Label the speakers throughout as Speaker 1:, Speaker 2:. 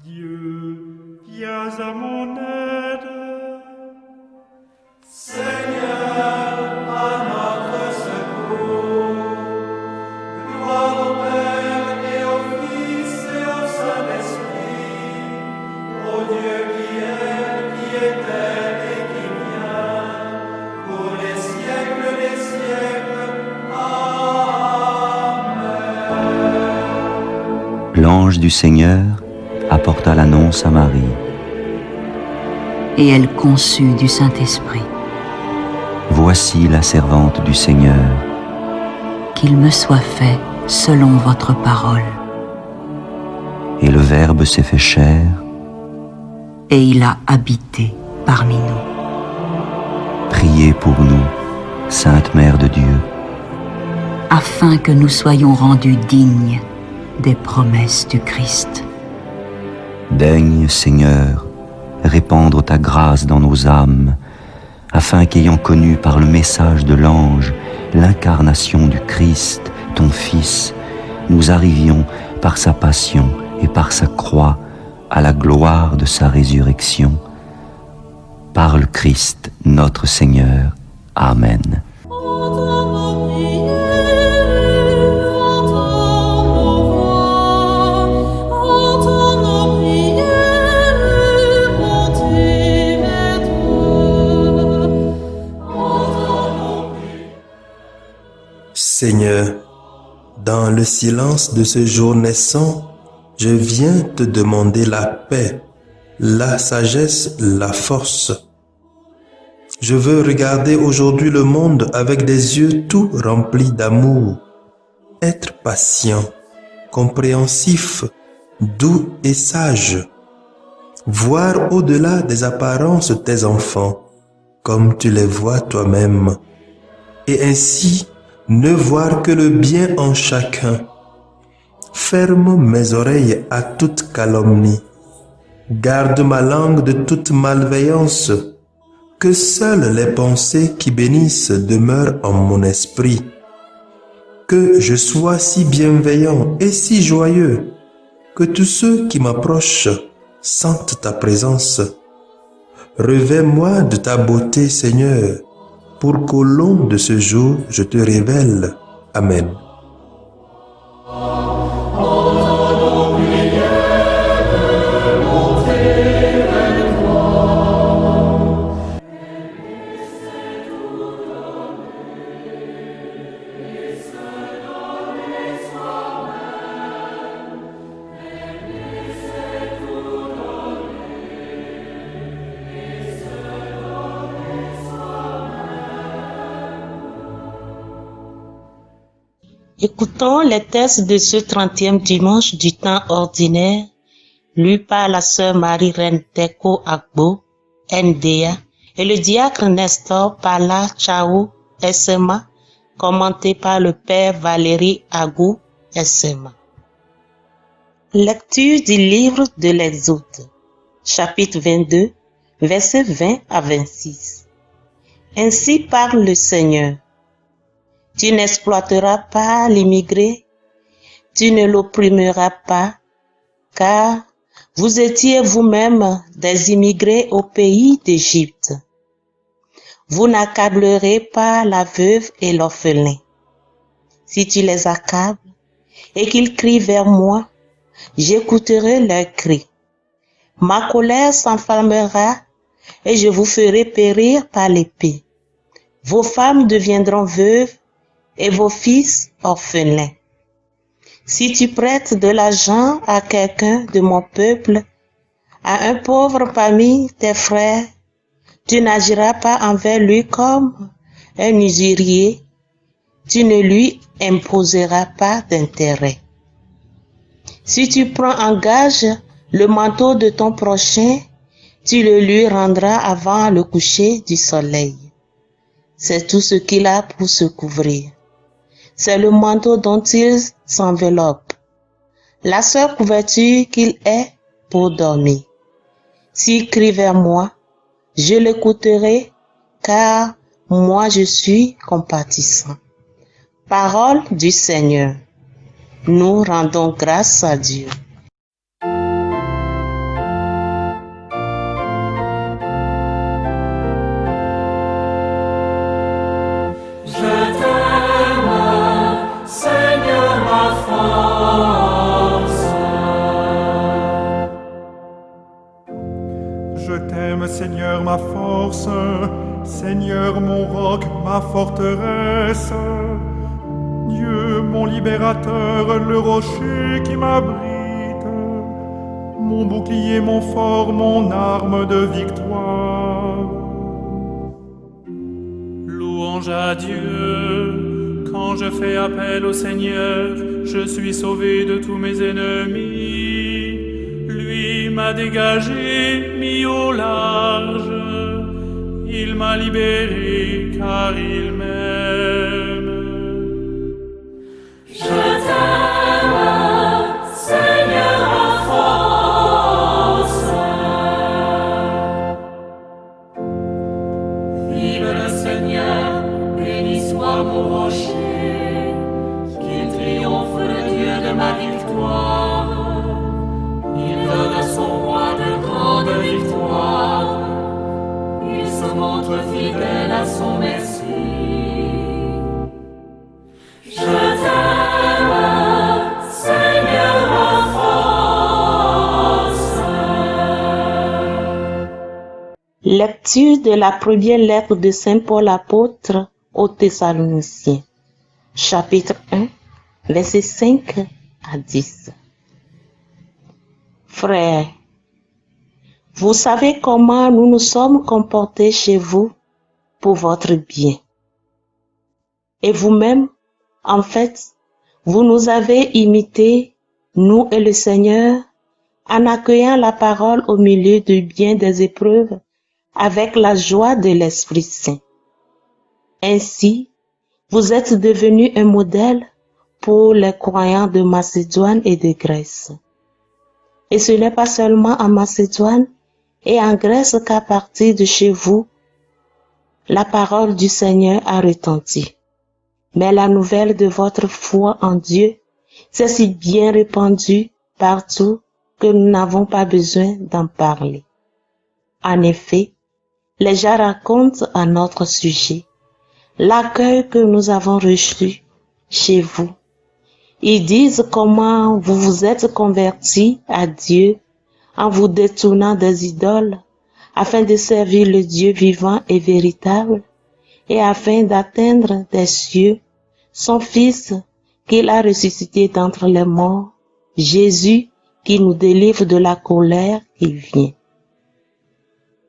Speaker 1: Dieu, viens à mon aide.
Speaker 2: Seigneur, à notre secours. Gloire au Père et au Fils et au Saint-Esprit, au Dieu qui est, qui était et qui vient, pour les siècles des siècles. Amen.
Speaker 3: L'ange du Seigneur apporta l'annonce à Marie.
Speaker 4: Et elle conçut du Saint-Esprit.
Speaker 3: Voici la servante du Seigneur.
Speaker 4: Qu'il me soit fait selon votre parole.
Speaker 3: Et le Verbe s'est fait chair.
Speaker 4: Et il a habité parmi nous.
Speaker 3: Priez pour nous, Sainte Mère de Dieu,
Speaker 4: Afin que nous soyons rendus dignes des promesses du Christ.
Speaker 3: Daigne, Seigneur, répandre ta grâce dans nos âmes, afin qu'ayant connu par le message de l'ange l'incarnation du Christ, ton Fils, nous arrivions par sa passion et par sa croix à la gloire de sa résurrection. Par le Christ notre Seigneur. Amen.
Speaker 5: Seigneur, dans le silence de ce jour naissant, je viens te demander la paix, la sagesse, la force. Je veux regarder aujourd'hui le monde avec des yeux tout remplis d'amour, être patient, compréhensif, doux et sage, voir au-delà des apparences tes enfants, comme tu les vois toi-même, et ainsi ne voir que le bien en chacun. Ferme mes oreilles à toute calomnie. Garde ma langue de toute malveillance. Que seules les pensées qui bénissent demeurent en mon esprit. Que je sois si bienveillant et si joyeux, que tous ceux qui m'approchent sentent ta présence. Revêts-moi de ta beauté, Seigneur, pour qu'au long de ce jour, je te révèle. Amen.
Speaker 6: Écoutons les textes de ce 30e dimanche du temps ordinaire, lu par la sœur Marie-Reine Teko Agbo, NDA, et le diacre Nestor Pala Chao SMA, commenté par le père Valérie Agou SMA. Lecture du livre de l'Exode, chapitre 22, versets 20 à 26. Ainsi parle le Seigneur. Tu n'exploiteras pas l'immigré, tu ne l'opprimeras pas, car vous étiez vous-même des immigrés au pays d'Égypte. Vous n'accablerez pas la veuve et l'orphelin. Si tu les accables et qu'ils crient vers moi, j'écouterai leurs cris. Ma colère s'enflammera et je vous ferai périr par l'épée. Vos femmes deviendront veuves et vos fils orphelins. Si tu prêtes de l'argent à quelqu'un de mon peuple, à un pauvre parmi tes frères, tu n'agiras pas envers lui comme un usurier, tu ne lui imposeras pas d'intérêt. Si tu prends en gage le manteau de ton prochain, tu le lui rendras avant le coucher du soleil. C'est tout ce qu'il a pour se couvrir. C'est le manteau dont il s'enveloppe, la seule couverture qu'il ait pour dormir. S'il crie vers moi, je l'écouterai, car moi je suis compatissant. Parole du Seigneur. Nous rendons grâce à Dieu.
Speaker 1: t'aime, Seigneur, ma force, Seigneur, mon roc, ma forteresse. Dieu, mon libérateur, le rocher qui m'abrite, mon bouclier, mon fort, mon arme de victoire.
Speaker 7: Louange à Dieu, quand je fais appel au Seigneur, je suis sauvé de tous mes ennemis. Lui m'a dégagé, mis au large, il m'a libéré car il m'aime.
Speaker 2: Je t'aime, Seigneur, ma force. Vive le Seigneur, béni soit mon rocher, qu'il triomphe le Dieu de ma victoire. Il donne à son roi de grandes victoires, il se montre fidèle à son merci. Je t'aime, Seigneur, ma force.
Speaker 6: Lecture de la première lettre de Saint Paul apôtre aux Thessaloniciens, chapitre 1, versets 5 à 10. Frères, vous savez comment nous nous sommes comportés chez vous pour votre bien. Et vous-même, en fait, vous nous avez imités, nous et le Seigneur, en accueillant la parole au milieu du bien des épreuves avec la joie de l'Esprit Saint. Ainsi, vous êtes devenus un modèle pour les croyants de Macédoine et de Grèce. Et ce n'est pas seulement en Macédoine et en Grèce qu'à partir de chez vous, la parole du Seigneur a retenti. Mais la nouvelle de votre foi en Dieu s'est si bien répandue partout que nous n'avons pas besoin d'en parler. En effet, les gens racontent à notre sujet l'accueil que nous avons reçu chez vous. Ils disent comment vous vous êtes convertis à Dieu en vous détournant des idoles afin de servir le Dieu vivant et véritable et afin d'atteindre des cieux son Fils qu'il a ressuscité d'entre les morts, Jésus qui nous délivre de la colère qui vient.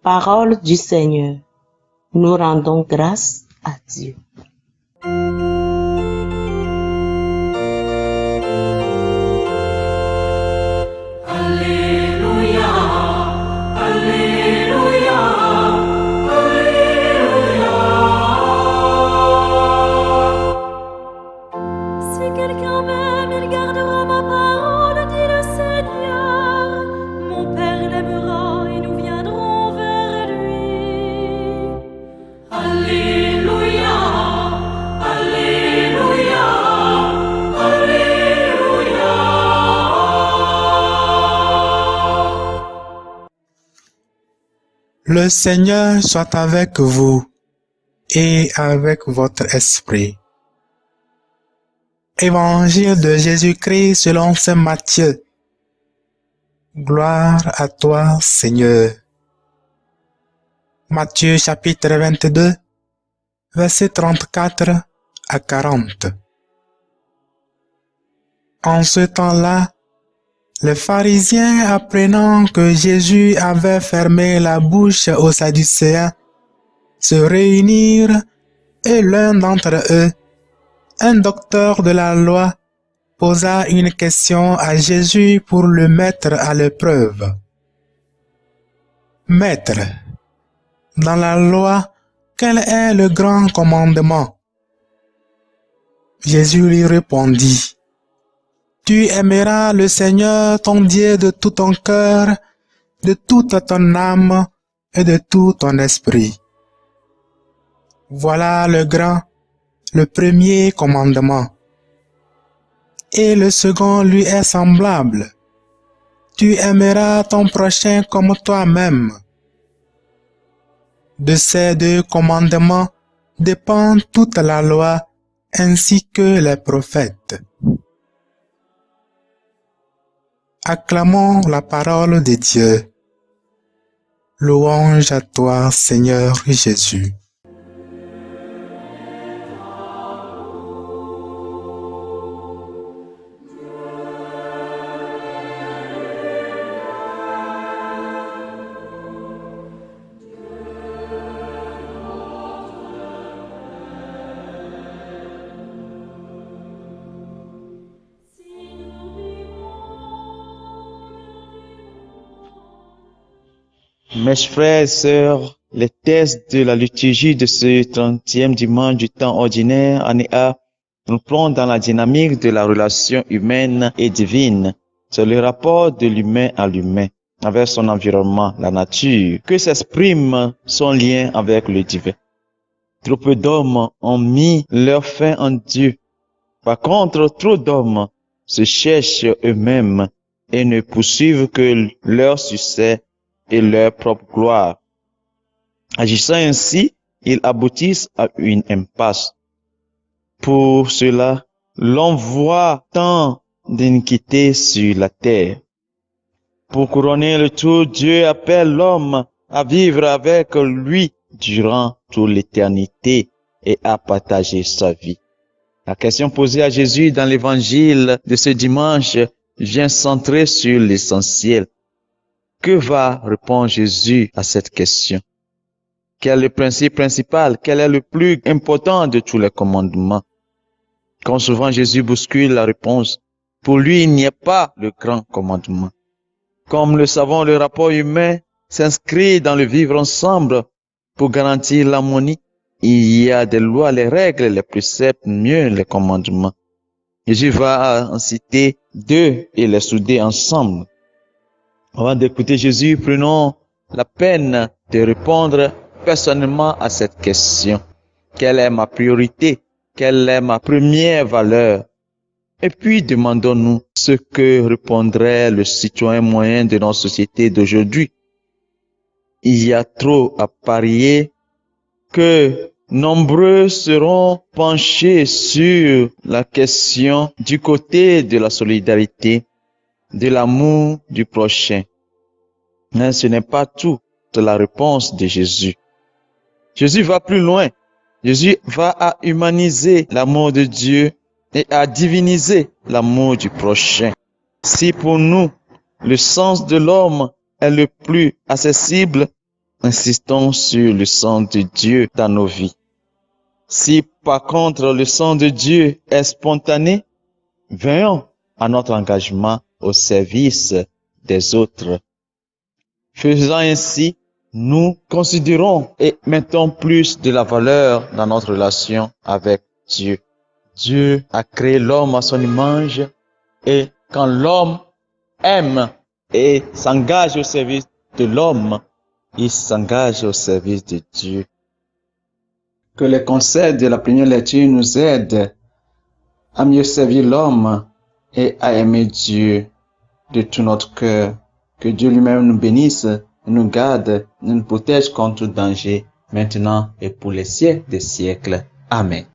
Speaker 6: Parole du Seigneur. Nous rendons grâce à Dieu.
Speaker 2: Alléluia, Alléluia, Alléluia.
Speaker 8: Si quelqu'un m'aime, il gardera ma parole, dit le Seigneur. Mon Père l'aimera et nous viendrons vers lui.
Speaker 2: Alléluia, Alléluia, Alléluia.
Speaker 9: Le Seigneur soit avec vous et avec votre esprit. Évangile de Jésus-Christ selon saint Matthieu. Gloire à toi, Seigneur. Matthieu chapitre 22, versets 34 à 40. En ce temps-là, les pharisiens, apprenant que Jésus avait fermé la bouche aux Sadducéens, se réunirent et l'un d'entre eux, un docteur de la loi, posa une question à Jésus pour le mettre à l'épreuve. Maître, dans la loi, quel est le grand commandement? Jésus lui répondit, tu aimeras le Seigneur ton Dieu de tout ton cœur, de toute ton âme et de tout ton esprit. Voilà le grand, le premier commandement. Et le second lui est semblable. Tu aimeras ton prochain comme toi-même. De ces deux commandements dépend toute la loi ainsi que les prophètes. Acclamons la parole de Dieu. Louange à toi, Seigneur Jésus.
Speaker 10: Mes frères et sœurs, les textes de la liturgie de ce 30e dimanche du temps ordinaire, année A, nous plongent dans la dynamique de la relation humaine et divine. C'est le rapport de l'humain à l'humain, avec son environnement, la nature, que s'exprime son lien avec le divin. Trop peu d'hommes ont mis leur fin en Dieu. Par contre, trop d'hommes se cherchent eux-mêmes et ne poursuivent que leur succès et leur propre gloire. Agissant ainsi, ils aboutissent à une impasse. Pour cela, l'on voit tant d'iniquité sur la terre. Pour couronner le tout, Dieu appelle l'homme à vivre avec lui durant toute l'éternité et à partager sa vie. La question posée à Jésus dans l'évangile de ce dimanche vient centrer sur l'essentiel. Que va répondre Jésus à cette question? Quel est le principe principal? Quel est le plus important de tous les commandements? Comme souvent Jésus bouscule la réponse. Pour lui, il n'y a pas le grand commandement. Comme le savons, le rapport humain s'inscrit dans le vivre ensemble pour garantir l'harmonie. Il y a des lois, les règles, les préceptes, mieux les commandements. Jésus va en citer deux et les souder ensemble. Avant d'écouter Jésus, prenons la peine de répondre personnellement à cette question. Quelle est ma priorité? Quelle est ma première valeur? Et puis demandons-nous ce que répondrait le citoyen moyen de notre société d'aujourd'hui. Il y a trop à parier que nombreux seront penchés sur la question du côté de la solidarité, de l'amour du prochain. Mais ce n'est pas toute la réponse de Jésus. Jésus va plus loin. Jésus va à humaniser l'amour de Dieu et à diviniser l'amour du prochain. Si pour nous, le sens de l'homme est le plus accessible, insistons sur le sens de Dieu dans nos vies. Si par contre le sens de Dieu est spontané, veillons à notre engagement au service des autres. Faisant ainsi, nous considérons et mettons plus de la valeur dans notre relation avec Dieu. Dieu a créé l'homme à son image et quand l'homme aime et s'engage au service de l'homme, il s'engage au service de Dieu. Que les conseils de la première lecture nous aident à mieux servir l'homme et à aimer Dieu de tout notre cœur. Que Dieu lui-même nous bénisse, nous garde, nous protège contre tout danger, maintenant et pour les siècles des siècles. Amen.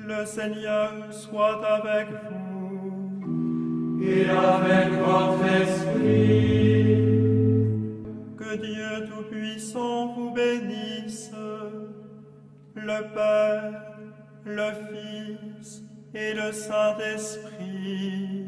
Speaker 1: Le Seigneur soit avec vous
Speaker 2: et avec votre esprit.
Speaker 1: Que Dieu Tout-Puissant vous bénisse, le Père, le Fils et le Saint-Esprit.